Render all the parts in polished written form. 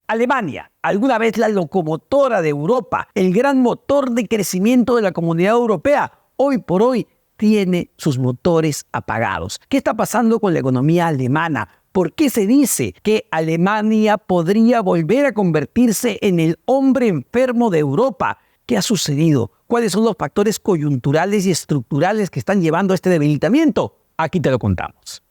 Alemania, alguna vez la locomotora de Europa, el gran motor de crecimiento de la Comunidad Europea, hoy por hoy tiene sus motores apagados. ¿Qué está pasando con la economía alemana? ¿Por qué se dice que Alemania podría volver a convertirse en el hombre enfermo de Europa? ¿Qué ha sucedido? ¿Cuáles son los factores coyunturales y estructurales que están llevando a este debilitamiento? Aquí te lo contamos.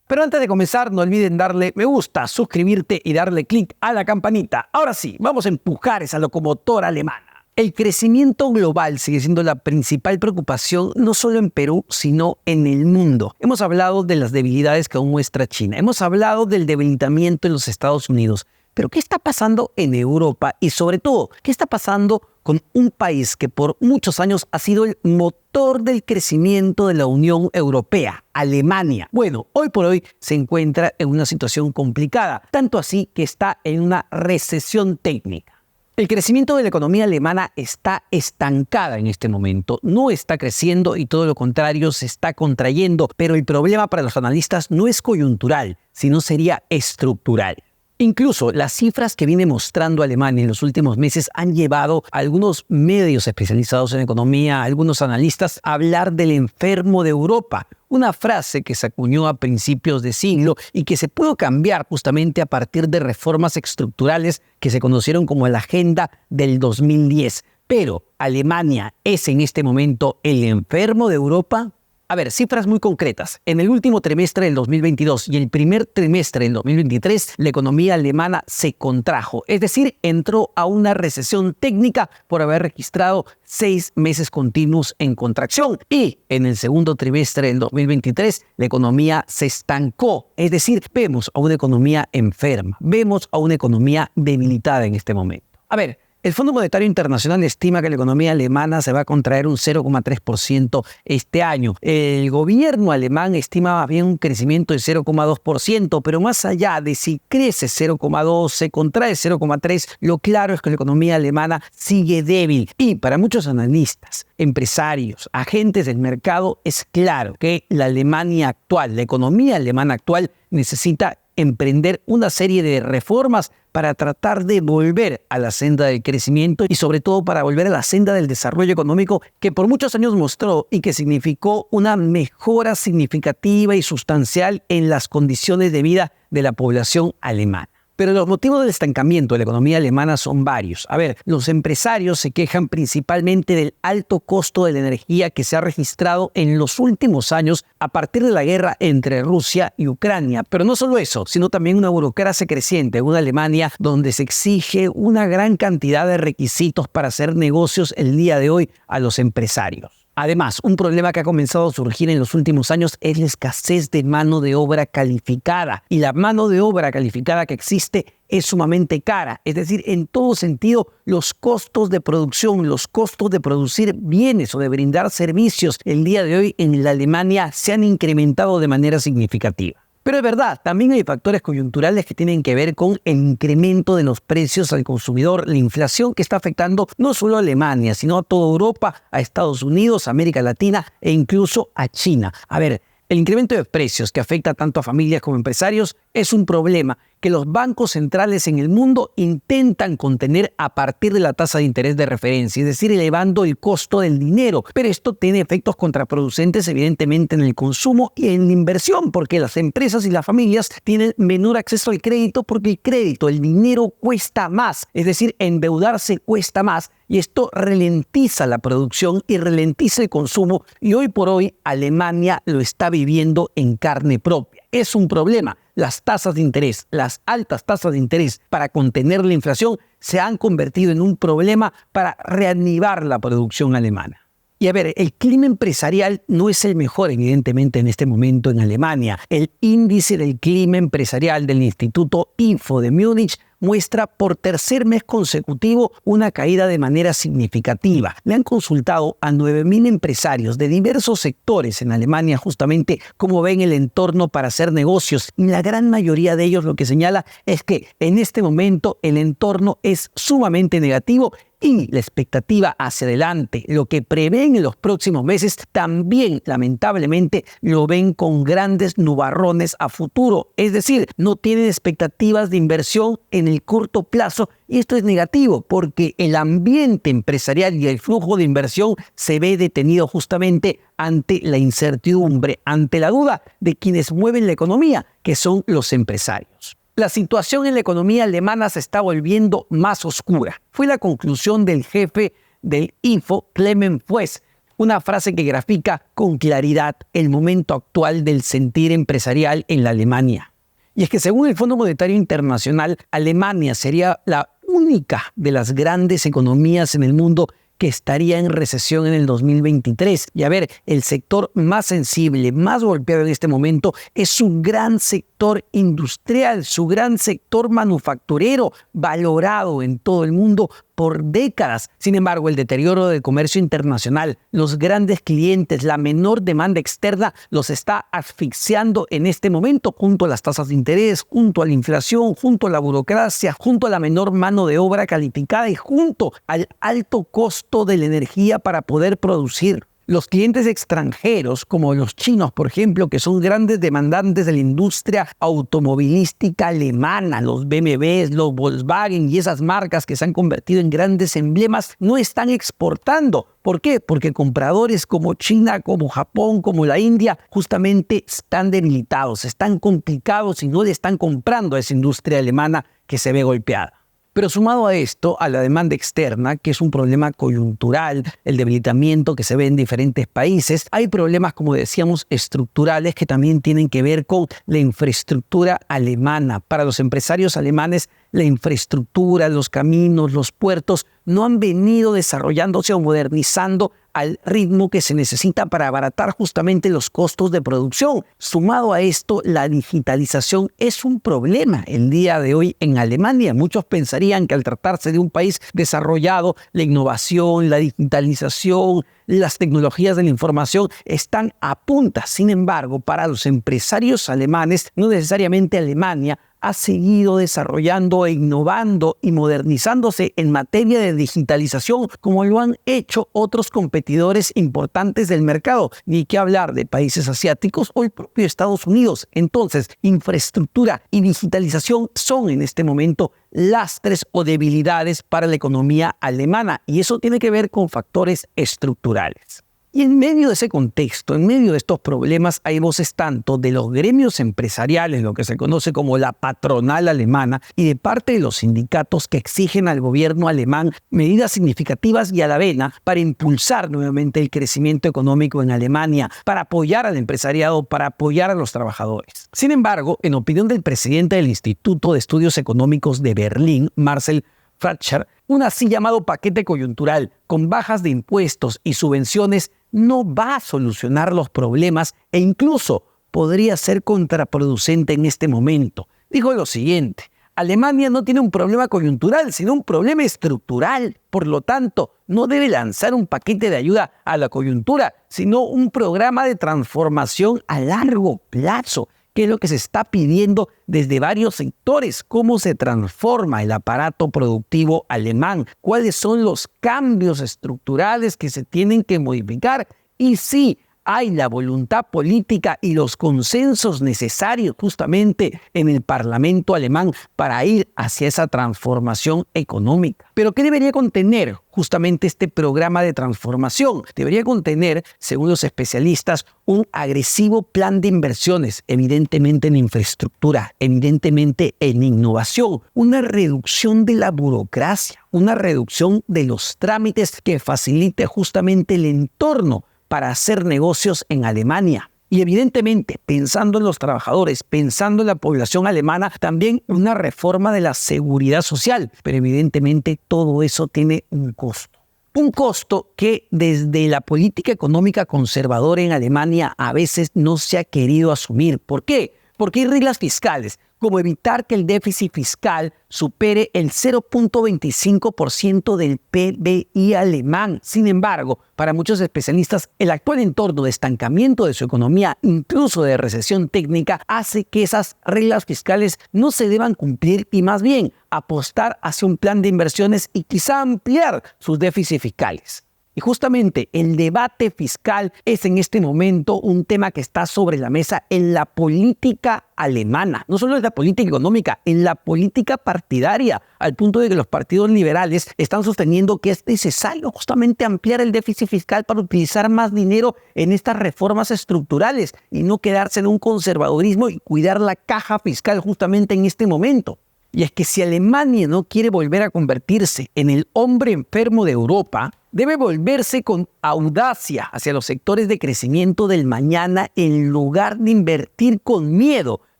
Pero antes de comenzar, no olviden darle me gusta, suscribirte y darle clic a la campanita. Ahora sí, vamos a empujar esa locomotora alemana. El crecimiento global sigue siendo la principal preocupación no solo en Perú, sino en el mundo. Hemos hablado de las debilidades que aún muestra China. Hemos hablado del debilitamiento en los Estados Unidos. Pero ¿qué está pasando en Europa? Y sobre todo, ¿qué está pasando con un país que por muchos años ha sido el motor del crecimiento de la Unión Europea, Alemania? Bueno, hoy por hoy se encuentra en una situación complicada, tanto así que está en una recesión técnica. El crecimiento de la economía alemana está estancada en este momento, no está creciendo y todo lo contrario se está contrayendo, pero el problema para los analistas no es coyuntural, sino sería estructural. Incluso las cifras que viene mostrando Alemania en los últimos meses han llevado a algunos medios especializados en economía, a algunos analistas, a hablar del enfermo de Europa. Una frase que se acuñó a principios de siglo y que se pudo cambiar justamente a partir de reformas estructurales que se conocieron como la Agenda del 2010. Pero, ¿Alemania es en este momento el enfermo de Europa? A ver, cifras muy concretas. En el último trimestre del 2022 y el primer trimestre del 2023, la economía alemana se contrajo. Es decir, entró a una recesión técnica por haber registrado 6 meses continuos en contracción. Y en el segundo trimestre del 2023, la economía se estancó. Es decir, vemos a una economía enferma. Vemos a una economía debilitada en este momento. A ver, el Fondo Monetario Internacional estima que la economía alemana se va a contraer un 0,3% este año. El gobierno alemán estima más bien un crecimiento de 0,2%, pero más allá de si crece 0,2, se contrae 0,3, lo claro es que la economía alemana sigue débil. Y para muchos analistas, empresarios, agentes del mercado, es claro que la Alemania actual, la economía alemana actual, necesita emprender una serie de reformas para tratar de volver a la senda del crecimiento y sobre todo para volver a la senda del desarrollo económico que por muchos años mostró y que significó una mejora significativa y sustancial en las condiciones de vida de la población alemana. Pero los motivos del estancamiento de la economía alemana son varios. A ver, los empresarios se quejan principalmente del alto costo de la energía que se ha registrado en los últimos años a partir de la guerra entre Rusia y Ucrania. Pero no solo eso, sino también una burocracia creciente en una Alemania donde se exige una gran cantidad de requisitos para hacer negocios el día de hoy a los empresarios. Además, un problema que ha comenzado a surgir en los últimos años es la escasez de mano de obra calificada. Y la mano de obra calificada que existe es sumamente cara. Es decir, en todo sentido, los costos de producción, los costos de producir bienes o de brindar servicios el día de hoy en la Alemania se han incrementado de manera significativa. Pero es verdad, también hay factores coyunturales que tienen que ver con el incremento de los precios al consumidor, la inflación que está afectando no solo a Alemania, sino a toda Europa, a Estados Unidos, a América Latina e incluso a China. A ver, el incremento de precios que afecta tanto a familias como a empresarios es un problema que los bancos centrales en el mundo intentan contener a partir de la tasa de interés de referencia, es decir, elevando el costo del dinero. Pero esto tiene efectos contraproducentes evidentemente en el consumo y en la inversión, porque las empresas y las familias tienen menor acceso al crédito porque el crédito, el dinero cuesta más, es decir, endeudarse cuesta más. Y esto ralentiza la producción y ralentiza el consumo y hoy por hoy Alemania lo está viviendo en carne propia. Es un problema. Las tasas de interés, las altas tasas de interés para contener la inflación se han convertido en un problema para reanivar la producción alemana. Y a ver, el clima empresarial no es el mejor, evidentemente, en este momento en Alemania. El índice del clima empresarial del Instituto Ifo de Múnich muestra por tercer mes consecutivo una caída de manera significativa. Le han consultado a 9.000 empresarios de diversos sectores en Alemania justamente cómo ven el entorno para hacer negocios. Y la gran mayoría de ellos lo que señala es que en este momento el entorno es sumamente negativo Y la expectativa hacia adelante, lo que prevén en los próximos meses, también lamentablemente lo ven con grandes nubarrones a futuro. Es decir, no tienen expectativas de inversión en el corto plazo y esto es negativo porque el ambiente empresarial y el flujo de inversión se ve detenido justamente ante la incertidumbre, ante la duda de quienes mueven la economía, que son los empresarios. La situación en la economía alemana se está volviendo más oscura. Fue la conclusión del jefe del IFO, Clement Fuess, una frase que grafica con claridad el momento actual del sentir empresarial en la Alemania. Y es que según el Fondo Monetario Internacional, Alemania sería la única de las grandes economías en el mundo que estaría en recesión en el 2023. Y a ver, el sector más sensible, más golpeado en este momento es su gran sector industrial, su gran sector manufacturero, valorado en todo el mundo por décadas. Sin embargo, el deterioro del comercio internacional, los grandes clientes, la menor demanda externa los está asfixiando en este momento junto a las tasas de interés, junto a la inflación, junto a la burocracia, junto a la menor mano de obra calificada y junto al alto costo de la energía para poder producir. Los clientes extranjeros, como los chinos, por ejemplo, que son grandes demandantes de la industria automovilística alemana, los BMWs, los Volkswagen y esas marcas que se han convertido en grandes emblemas, no están exportando. ¿Por qué? Porque compradores como China, como Japón, como la India, justamente están debilitados, están complicados y no le están comprando a esa industria alemana que se ve golpeada. Pero sumado a esto, a la demanda externa, que es un problema coyuntural, el debilitamiento que se ve en diferentes países, hay problemas, como decíamos, estructurales que también tienen que ver con la infraestructura alemana. Para los empresarios alemanes, la infraestructura, los caminos, los puertos no han venido desarrollándose o modernizando al ritmo que se necesita para abaratar justamente los costos de producción. Sumado a esto, la digitalización es un problema el día de hoy en Alemania. Muchos pensarían que al tratarse de un país desarrollado, la innovación, la digitalización, las tecnologías de la información están a punta. Sin embargo, para los empresarios alemanes, no necesariamente Alemania ha seguido desarrollando, innovando y modernizándose en materia de digitalización como lo han hecho otros competidores importantes del mercado, ni que hablar de países asiáticos o el propio Estados Unidos. Entonces, infraestructura y digitalización son en este momento lastres o debilidades para la economía alemana y eso tiene que ver con factores estructurales. Y en medio de ese contexto, en medio de estos problemas, hay voces tanto de los gremios empresariales, lo que se conoce como la patronal alemana, y de parte de los sindicatos que exigen al gobierno alemán medidas significativas y a la vena para impulsar nuevamente el crecimiento económico en Alemania, para apoyar al empresariado, para apoyar a los trabajadores. Sin embargo, en opinión del presidente del Instituto de Estudios Económicos de Berlín, Marcel Fratscher, un así llamado paquete coyuntural con bajas de impuestos y subvenciones no va a solucionar los problemas e incluso podría ser contraproducente en este momento. Dijo lo siguiente: Alemania no tiene un problema coyuntural, sino un problema estructural. Por lo tanto, no debe lanzar un paquete de ayuda a la coyuntura, sino un programa de transformación a largo plazo, que es lo que se está pidiendo desde varios sectores. ¿Cómo se transforma el aparato productivo alemán? ¿Cuáles son los cambios estructurales que se tienen que modificar? Y sí, hay la voluntad política y los consensos necesarios justamente en el Parlamento alemán para ir hacia esa transformación económica. ¿Pero qué debería contener justamente este programa de transformación? Debería contener, según los especialistas, un agresivo plan de inversiones, evidentemente en infraestructura, evidentemente en innovación, una reducción de la burocracia, una reducción de los trámites que facilite justamente el entorno para hacer negocios en Alemania. Y evidentemente, pensando en los trabajadores, pensando en la población alemana, también una reforma de la seguridad social. Pero evidentemente todo eso tiene un costo. Un costo que desde la política económica conservadora en Alemania a veces no se ha querido asumir. ¿Por qué? porque hay reglas fiscales, como evitar que el déficit fiscal supere el 0.25% del PBI alemán. Sin embargo, para muchos especialistas, el actual entorno de estancamiento de su economía, incluso de recesión técnica, hace que esas reglas fiscales no se deban cumplir y más bien apostar hacia un plan de inversiones y quizá ampliar sus déficits fiscales. Y justamente el debate fiscal es en este momento un tema que está sobre la mesa en la política alemana. No solo en la política económica, en la política partidaria, al punto de que los partidos liberales están sosteniendo que es necesario justamente ampliar el déficit fiscal para utilizar más dinero en estas reformas estructurales y no quedarse en un conservadurismo y cuidar la caja fiscal justamente en este momento. Y es que si Alemania no quiere volver a convertirse en el hombre enfermo de Europa, debe volverse con audacia hacia los sectores de crecimiento del mañana en lugar de invertir con miedo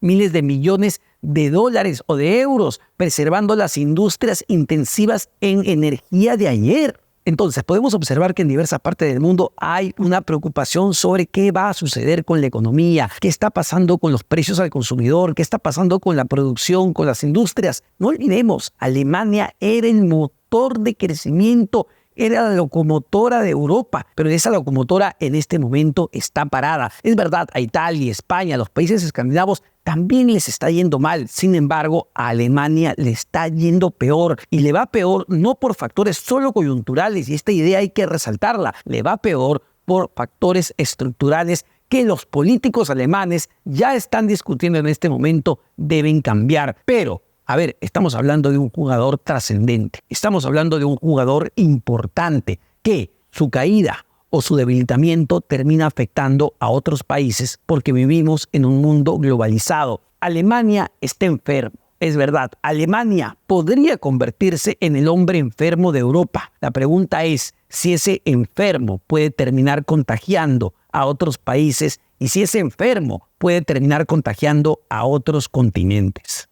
miles de millones de dólares o de euros, preservando las industrias intensivas en energía de ayer. Entonces, podemos observar que en diversas partes del mundo hay una preocupación sobre qué va a suceder con la economía, qué está pasando con los precios al consumidor, qué está pasando con la producción, con las industrias. No olvidemos, Alemania era el motor de crecimiento, era la locomotora de Europa, pero esa locomotora en este momento está parada. Es verdad, a Italia, España, los países escandinavos también les está yendo mal. Sin embargo, a Alemania le está yendo peor. Y le va peor no por factores solo coyunturales, y esta idea hay que resaltarla. Le va peor por factores estructurales que los políticos alemanes ya están discutiendo en este momento deben cambiar. Pero a ver, estamos hablando de un jugador trascendente, estamos hablando de un jugador importante que su caída o su debilitamiento termina afectando a otros países porque vivimos en un mundo globalizado. Alemania está enfermo, es verdad, Alemania podría convertirse en el hombre enfermo de Europa. La pregunta es si ese enfermo puede terminar contagiando a otros países y si ese enfermo puede terminar contagiando a otros continentes.